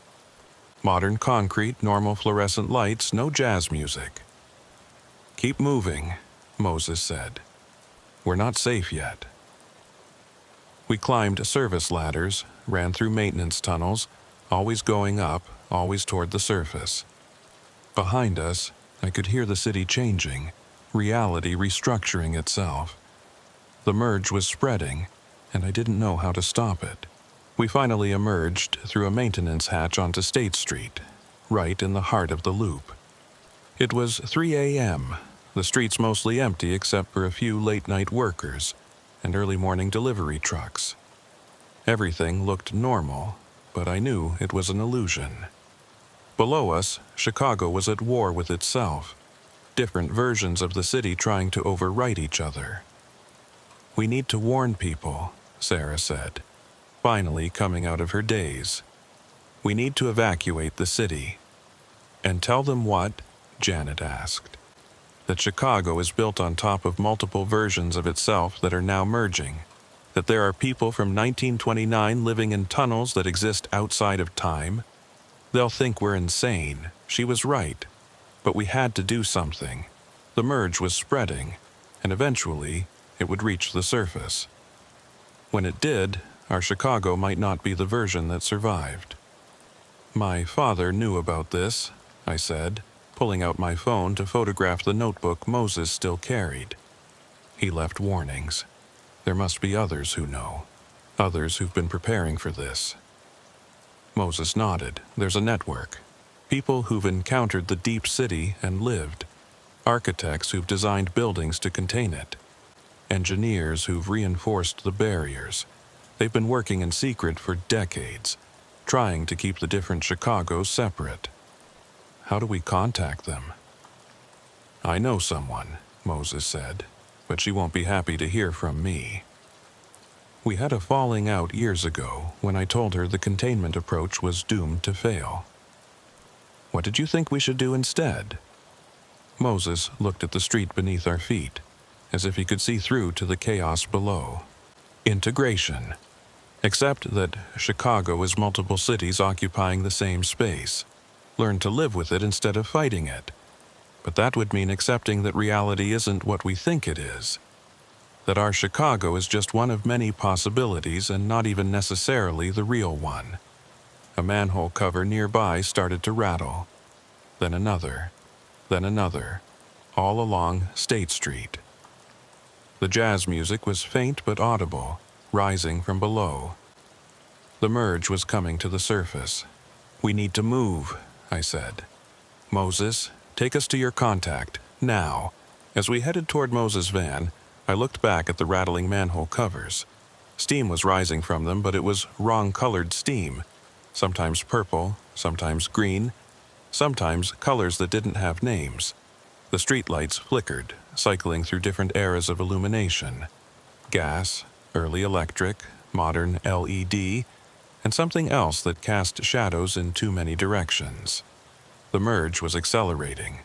Modern concrete, normal fluorescent lights, no jazz music. "Keep moving," Moses said. "We're not safe yet." We climbed service ladders, ran through maintenance tunnels, always going up, always toward the surface. Behind us, I could hear the city changing, reality restructuring itself. The merge was spreading, and I didn't know how to stop it. We finally emerged through a maintenance hatch onto State Street, right in the heart of the loop. It was 3 a.m., the streets mostly empty except for a few late-night workers and early-morning delivery trucks. Everything looked normal, but I knew it was an illusion. Below us, Chicago was at war with itself, different versions of the city trying to overwrite each other. "We need to warn people," Sarah said, finally coming out of her daze. "We need to evacuate the city." "And tell them what?" Janet asked. "That Chicago is built on top of multiple versions of itself that are now merging. That there are people from 1929 living in tunnels that exist outside of time. They'll think we're insane. She was right. But we had to do something. The merge was spreading, and eventually it would reach the surface. When it did, our Chicago might not be the version that survived." "My father knew about this," I said, pulling out my phone to photograph the notebook Moses still carried. "He left warnings. There must be others who know, others who've been preparing for this." Moses nodded. "There's a network. People who've encountered the deep city and lived. Architects who've designed buildings to contain it. Engineers who've reinforced the barriers. They've been working in secret for decades, trying to keep the different Chicagos separate. How do we contact them?" "I know someone," Moses said, "but she won't be happy to hear from me." We had a falling out years ago when I told her the containment approach was doomed to fail. "What did you think we should do instead?" Moses looked at the street beneath our feet, as if he could see through to the chaos below. "Integration. Except that Chicago is multiple cities occupying the same space. Learn to live with it instead of fighting it. But that would mean accepting that reality isn't what we think it is. That our Chicago is just one of many possibilities and not even necessarily the real one." A manhole cover nearby started to rattle. Then another, all along State Street. The jazz music was faint but audible, rising from below. The merge was coming to the surface. "We need to move," I said. "Moses, take us to your contact, now." As we headed toward Moses' van, I looked back at the rattling manhole covers. Steam was rising from them, but it was wrong-colored steam. Sometimes purple, sometimes green, sometimes colors that didn't have names. The streetlights flickered, cycling through different eras of illumination. Gas, early electric, modern LED, and something else that cast shadows in too many directions. The merge was accelerating.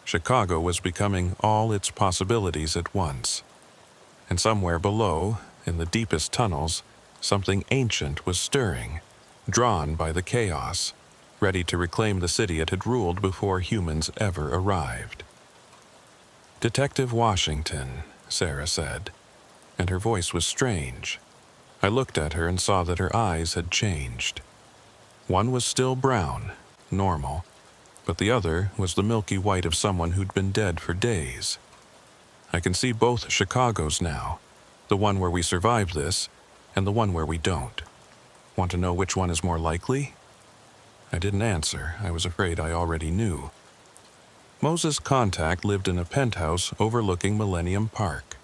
Chicago was becoming all its possibilities at once. And somewhere below, in the deepest tunnels, something ancient was stirring, drawn by the chaos, ready to reclaim the city it had ruled before humans ever arrived. "Detective Washington," Sarah said, and her voice was strange. I looked at her and saw that her eyes had changed. One was still brown, normal, but the other was the milky white of someone who'd been dead for days. "I can see both Chicagos now, the one where we survived this, and the one where we don't. Want to know which one is more likely?" I didn't answer. I was afraid I already knew. Moses' contact lived in a penthouse overlooking Millennium Park.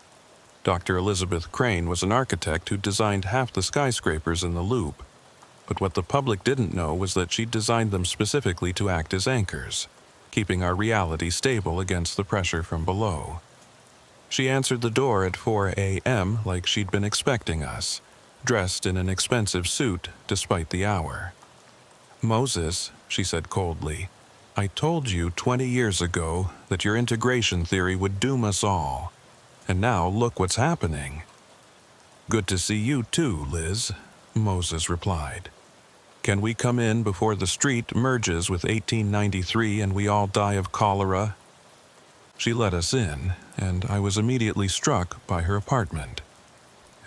Dr. Elizabeth Crane was an architect who designed half the skyscrapers in the Loop, but what the public didn't know was that she'd designed them specifically to act as anchors, keeping our reality stable against the pressure from below. She answered the door at 4 a.m. like she'd been expecting us, dressed in an expensive suit despite the hour. "Moses," she said coldly, "I told you 20 years ago that your integration theory would doom us all. And now look what's happening." "Good to see you too, Liz," Moses replied. "Can we come in before the street merges with 1893 and we all die of cholera?" She let us in, and I was immediately struck by her apartment.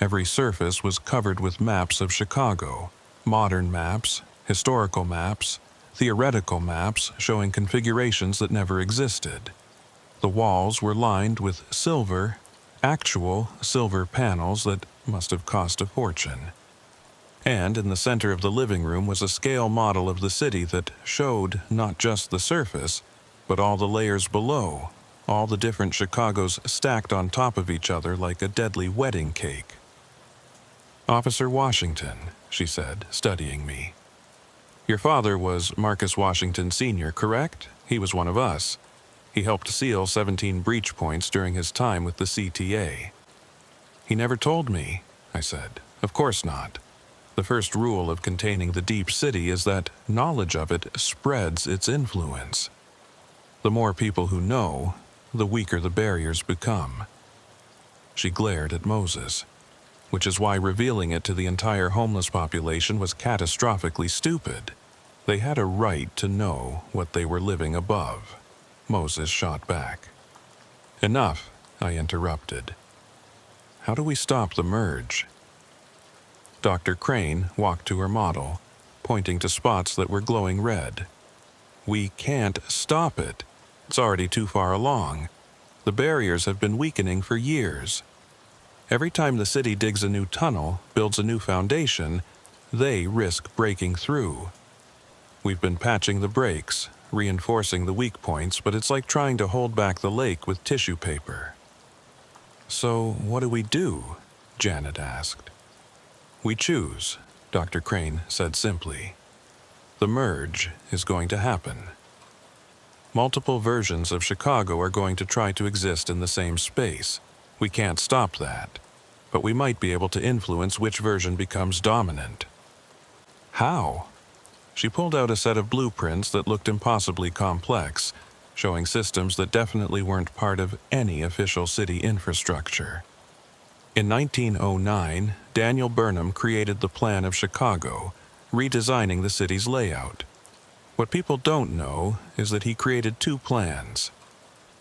Every surface was covered with maps of Chicago, modern maps, historical maps, theoretical maps showing configurations that never existed. The walls were lined with silver, actual silver panels that must have cost a fortune. And in the center of the living room was a scale model of the city that showed not just the surface, but all the layers below, all the different Chicagos stacked on top of each other like a deadly wedding cake. "Officer Washington," she said, studying me. "Your father was Marcus Washington Sr., correct? He was one of us. He helped seal 17 breach points during his time with the CTA." "He never told me," I said. "Of course not. The first rule of containing the deep city is that knowledge of it spreads its influence. The more people who know, the weaker the barriers become." She glared at Moses, which is why revealing it to the entire homeless population was catastrophically stupid. They had a right to know what they were living above. Moses shot back. "Enough," I interrupted. "How do we stop the merge?" Dr. Crane walked to her model, pointing to spots that were glowing red. "We can't stop it. It's already too far along. The barriers have been weakening for years. Every time the city digs a new tunnel, builds a new foundation, they risk breaking through. We've been patching the breaks, reinforcing the weak points, but it's like trying to hold back the lake with tissue paper." "So what do we do?" Janet asked. "We choose," Dr. Crane said simply. "The merge is going to happen. Multiple versions of Chicago are going to try to exist in the same space. We can't stop that, but we might be able to influence which version becomes dominant." "How?" She pulled out a set of blueprints that looked impossibly complex, showing systems that definitely weren't part of any official city infrastructure. In 1909, Daniel Burnham created the plan of Chicago, redesigning the city's layout. What people don't know is that he created two plans: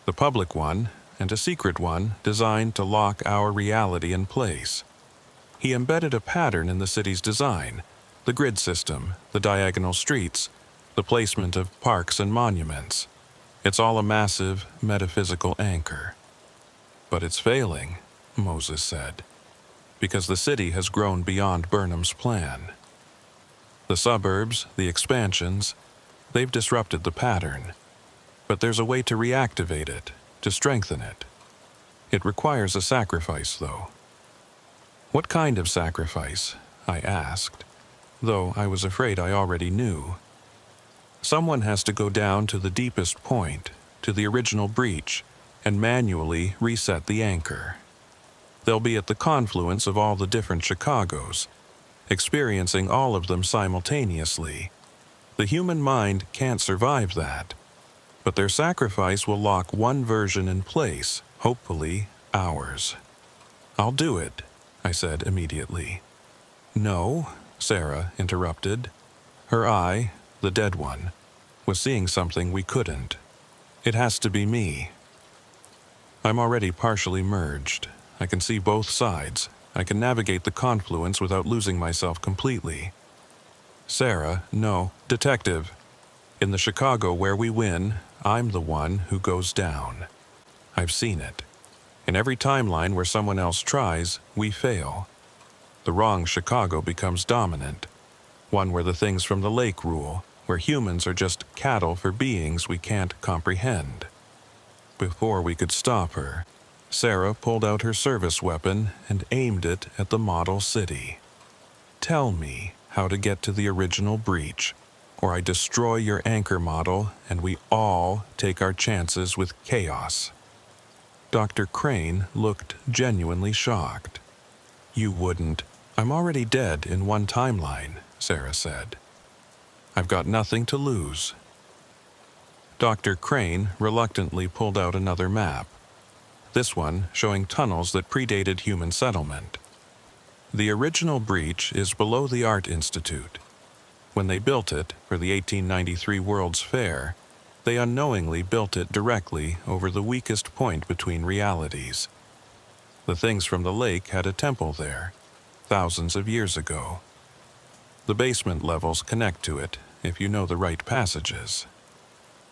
the public one and a secret one designed to lock our reality in place. He embedded a pattern in the city's design: the grid system, the diagonal streets, the placement of parks and monuments. It's all a massive, metaphysical anchor. "But it's failing," Moses said, "because the city has grown beyond Burnham's plan. The suburbs, the expansions, they've disrupted the pattern. But there's a way to reactivate it, to strengthen it. It requires a sacrifice, though." "What kind of sacrifice?" I asked, though I was afraid I already knew. "Someone has to go down to the deepest point, to the original breach, and manually reset the anchor. They'll be at the confluence of all the different Chicagos, experiencing all of them simultaneously. The human mind can't survive that, but their sacrifice will lock one version in place, hopefully ours." "I'll do it," I said immediately. "No," Sarah interrupted. Her eye, the dead one, was seeing something we couldn't. "It has to be me." I'm already partially merged. I can see both sides. I can navigate the confluence without losing myself completely. Sarah, no, detective. In the Chicago where we win, I'm the one who goes down. I've seen it. In every timeline where someone else tries, we fail. The wrong Chicago becomes dominant. One where the things from the lake rule, where humans are just cattle for beings we can't comprehend. Before we could stop her, Sarah pulled out her service weapon and aimed it at the model city. Tell me how to get to the original breach, or I destroy your anchor model and we all take our chances with chaos. Dr. Crane looked genuinely shocked. You wouldn't. I'm already dead in one timeline, Sarah said. I've got nothing to lose. Dr. Crane reluctantly pulled out another map, this one showing tunnels that predated human settlement. The original breach is below the Art Institute. When they built it for the 1893 World's Fair, they unknowingly built it directly over the weakest point between realities. The things from the lake had a temple there, thousands of years ago. The basement levels connect to it if you know the right passages.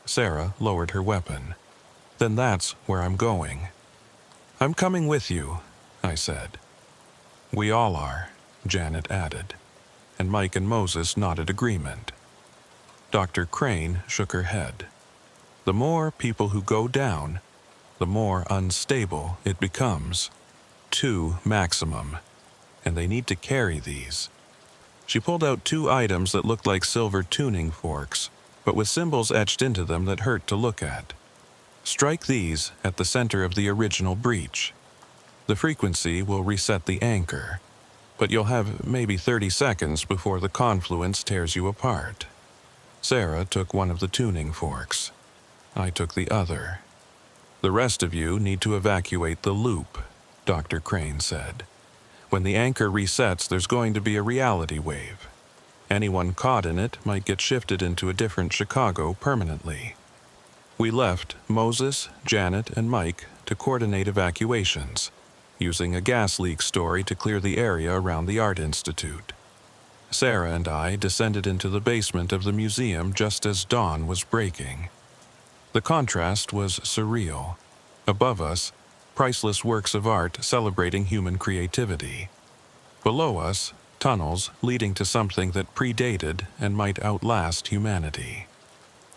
Sarah lowered her weapon. Then that's where I'm going. I'm coming with you, I said. We all are, Janet added, and Mike and Moses nodded agreement. Dr. Crane shook her head. The more people who go down, the more unstable it becomes. 2 maximum, and they need to carry these. She pulled out 2 items that looked like silver tuning forks, but with symbols etched into them that hurt to look at. Strike these at the center of the original breach. The frequency will reset the anchor, but you'll have maybe 30 seconds before the confluence tears you apart. Sarah took one of the tuning forks. I took the other. The rest of you need to evacuate the loop, Dr. Crane said. When the anchor resets, there's going to be a reality wave. Anyone caught in it might get shifted into a different Chicago permanently. We left Moses, Janet, and Mike to coordinate evacuations, using a gas leak story to clear the area around the Art Institute. Sarah and I descended into the basement of the museum just as dawn was breaking. The contrast was surreal. Above us, priceless works of art celebrating human creativity. Below us, tunnels leading to something that predated and might outlast humanity.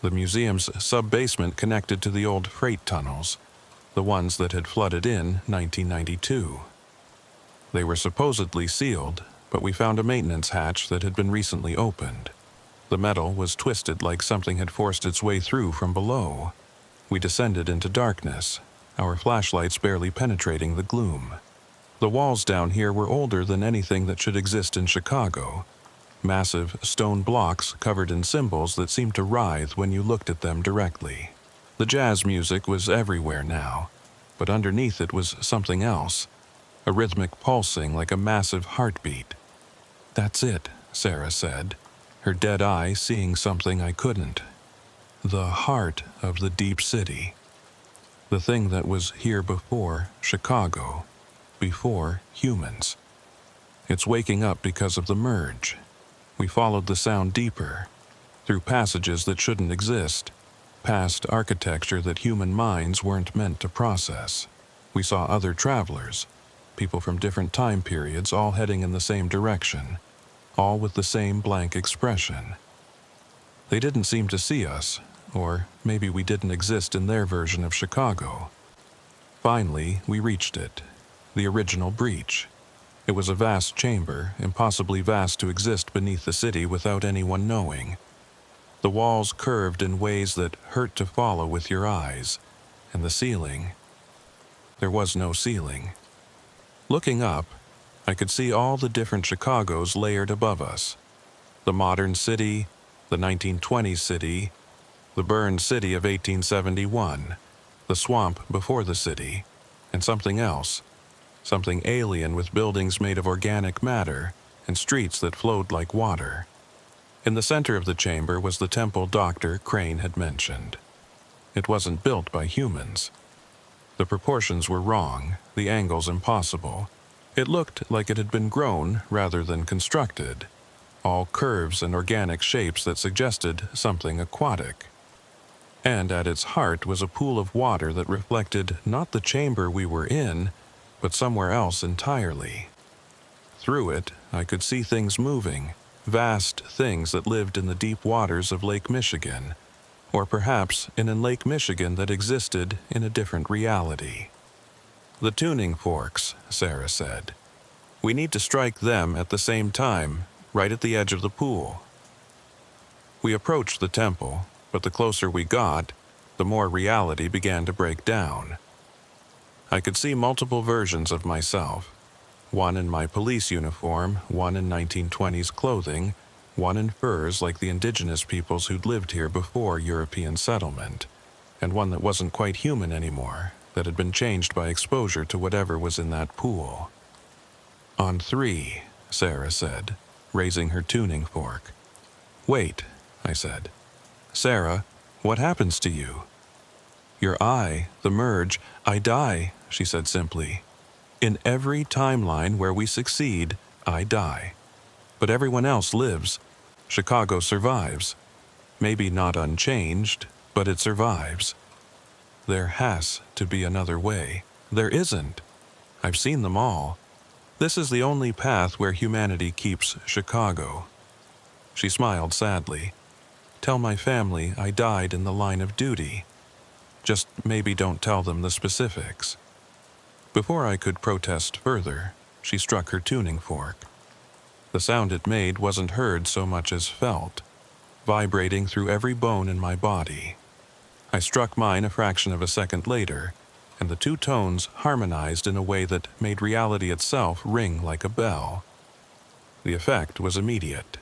The museum's sub-basement connected to the old freight tunnels, the ones that had flooded in 1992. They were supposedly sealed, but we found a maintenance hatch that had been recently opened. The metal was twisted like something had forced its way through from below. We descended into darkness, our flashlights barely penetrating the gloom. The walls down here were older than anything that should exist in Chicago. Massive stone blocks covered in symbols that seemed to writhe when you looked at them directly. The jazz music was everywhere now, but underneath it was something else, a rhythmic pulsing like a massive heartbeat. That's it, Sarah said, her dead eye seeing something I couldn't. The heart of the deep city. The thing that was here before Chicago, before humans. It's waking up because of the merge. We followed the sound deeper, through passages that shouldn't exist, past architecture that human minds weren't meant to process. We saw other travelers, people from different time periods all heading in the same direction, all with the same blank expression. They didn't seem to see us, or maybe we didn't exist in their version of Chicago. Finally, we reached it, the original breach. It was a vast chamber, impossibly vast to exist beneath the city without anyone knowing. The walls curved in ways that hurt to follow with your eyes, and the ceiling. There was no ceiling. Looking up, I could see all the different Chicagos layered above us. The modern city, the 1920s city, the burned city of 1871, the swamp before the city, and something else, something alien with buildings made of organic matter and streets that flowed like water. In the center of the chamber was the temple Dr. Crane had mentioned. It wasn't built by humans. The proportions were wrong, the angles impossible. It looked like it had been grown rather than constructed, all curves and organic shapes that suggested something aquatic. And at its heart was a pool of water that reflected not the chamber we were in, but somewhere else entirely. Through it, I could see things moving, vast things that lived in the deep waters of Lake Michigan, or perhaps in a Lake Michigan that existed in a different reality. "The tuning forks," Sarah said. "We need to strike them at the same time, right at the edge of the pool." We approached the temple, but the closer we got, the more reality began to break down. I could see multiple versions of myself, one in my police uniform, one in 1920s clothing, one in furs like the indigenous peoples who'd lived here before European settlement, and one that wasn't quite human anymore, that had been changed by exposure to whatever was in that pool. "On 3, Sarah said, raising her tuning fork. "Wait," I said. "Sarah, what happens to you?" "Your eye, the merge, I die," she said simply. "In every timeline where we succeed, I die. But everyone else lives. Chicago survives. Maybe not unchanged, but it survives. There has to be another way. There isn't. I've seen them all. This is the only path where humanity keeps Chicago." She smiled sadly. "Tell my family I died in the line of duty. Just maybe don't tell them the specifics." Before I could protest further, she struck her tuning fork. The sound it made wasn't heard so much as felt, vibrating through every bone in my body. I struck mine a fraction of a second later, and the two tones harmonized in a way that made reality itself ring like a bell. The effect was immediate.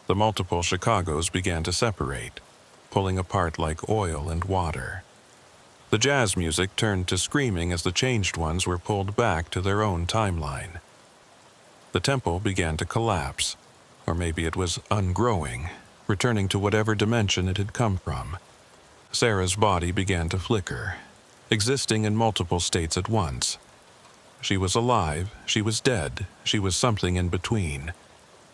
The multiple Chicagos began to separate, pulling apart like oil and water. The jazz music turned to screaming as the changed ones were pulled back to their own timeline. The temple began to collapse, or maybe it was ungrowing, returning to whatever dimension it had come from. Sarah's body began to flicker, existing in multiple states at once. She was alive, she was dead, she was something in between.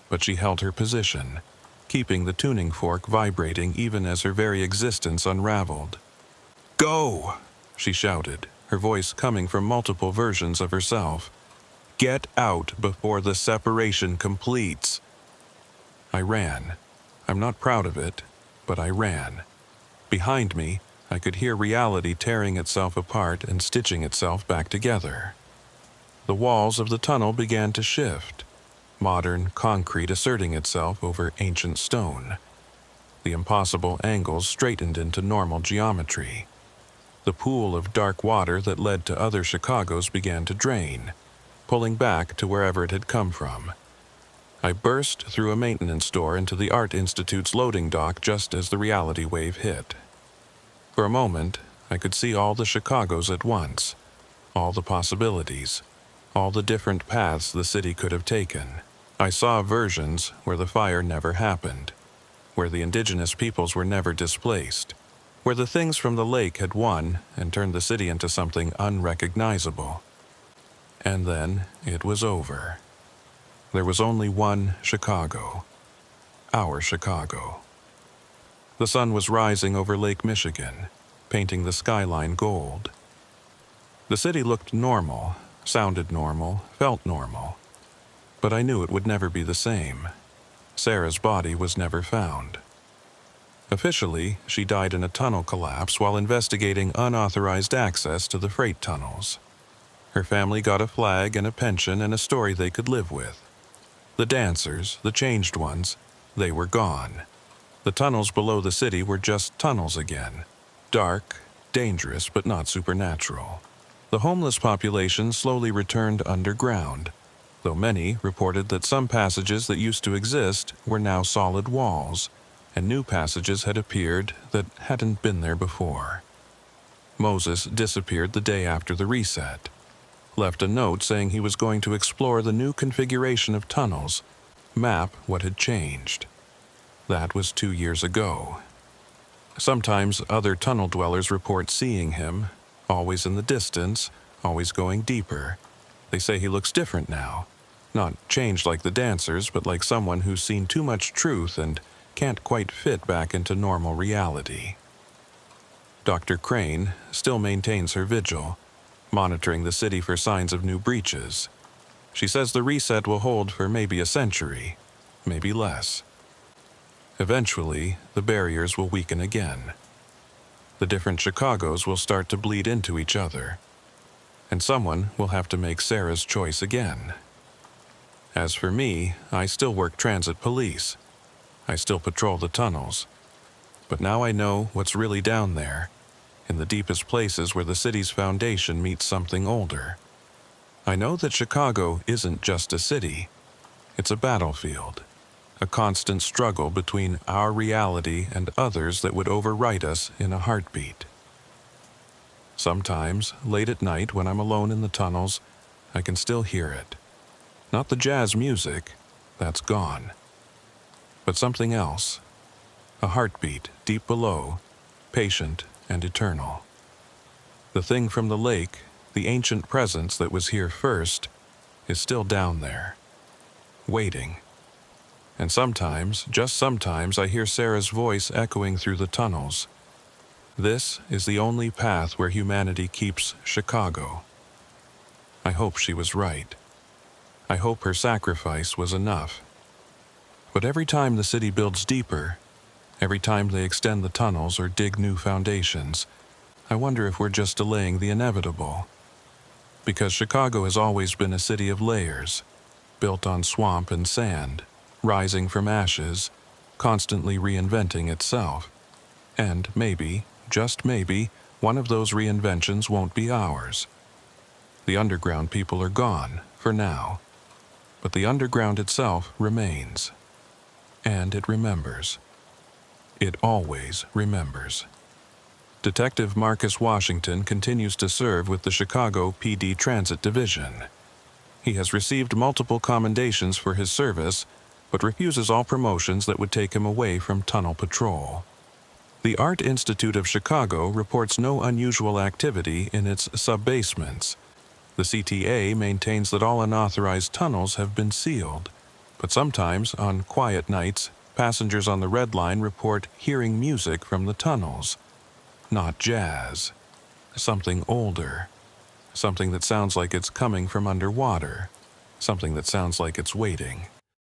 But she held her position, keeping the tuning fork vibrating even as her very existence unraveled. "Go!" she shouted, her voice coming from multiple versions of herself. "Get out before the separation completes." I ran. I'm not proud of it, but I ran. Behind me, I could hear reality tearing itself apart and stitching itself back together. The walls of the tunnel began to shift, modern concrete asserting itself over ancient stone. The impossible angles straightened into normal geometry. The pool of dark water that led to other Chicagos began to drain, pulling back to wherever it had come from. I burst through a maintenance door into the Art Institute's loading dock just as the reality wave hit. For a moment, I could see all the Chicagos at once, all the possibilities, all the different paths the city could have taken. I saw versions where the fire never happened, where the indigenous peoples were never displaced, where the things from the lake had won and turned the city into something unrecognizable. And then it was over. There was only one Chicago, our Chicago. The sun was rising over Lake Michigan, painting the skyline gold. The city looked normal, sounded normal, felt normal. But I knew it would never be the same. Sarah's body was never found. Officially, she died in a tunnel collapse while investigating unauthorized access to the freight tunnels. Her family got a flag and a pension and a story they could live with. The dancers, the changed ones, they were gone. The tunnels below the city were just tunnels again. Dark, dangerous, but not supernatural. The homeless population slowly returned underground, though many reported that some passages that used to exist were now solid walls, and new passages had appeared that hadn't been there before. Moses disappeared the day after the reset, left a note saying he was going to explore the new configuration of tunnels, map what had changed. That was 2 years ago. Sometimes other tunnel dwellers report seeing him, always in the distance, always going deeper. They say he looks different now. Not changed like the dancers, but like someone who's seen too much truth and can't quite fit back into normal reality. Dr. Crane still maintains her vigil, monitoring the city for signs of new breaches. She says the reset will hold for maybe a century, maybe less. Eventually, the barriers will weaken again. The different Chicagos will start to bleed into each other, and someone will have to make Sarah's choice again. As for me, I still work transit police. I still patrol the tunnels. But now I know what's really down there, in the deepest places where the city's foundation meets something older. I know that Chicago isn't just a city. It's a battlefield, a constant struggle between our reality and others that would overwrite us in a heartbeat. Sometimes, late at night when I'm alone in the tunnels, I can still hear it. Not the jazz music, that's gone. But something else. A heartbeat deep below, patient and eternal. The thing from the lake, the ancient presence that was here first, is still down there, waiting. And sometimes, just sometimes, I hear Sarah's voice echoing through the tunnels. This is the only path where humanity keeps Chicago. I hope she was right. I hope her sacrifice was enough. But every time the city builds deeper, every time they extend the tunnels or dig new foundations, I wonder if we're just delaying the inevitable. Because Chicago has always been a city of layers, built on swamp and sand, rising from ashes, constantly reinventing itself. And maybe, just maybe, one of those reinventions won't be ours. The underground people are gone, for now. But the underground itself remains. And it remembers. It always remembers. Detective Marcus Washington continues to serve with the Chicago PD Transit Division. He has received multiple commendations for his service, but refuses all promotions that would take him away from tunnel patrol. The Art Institute of Chicago reports no unusual activity in its sub-basements. The CTA maintains that all unauthorized tunnels have been sealed, but sometimes, on quiet nights, passengers on the Red Line report hearing music from the tunnels. Not jazz. Something older. Something that sounds like it's coming from underwater. Something that sounds like it's waiting.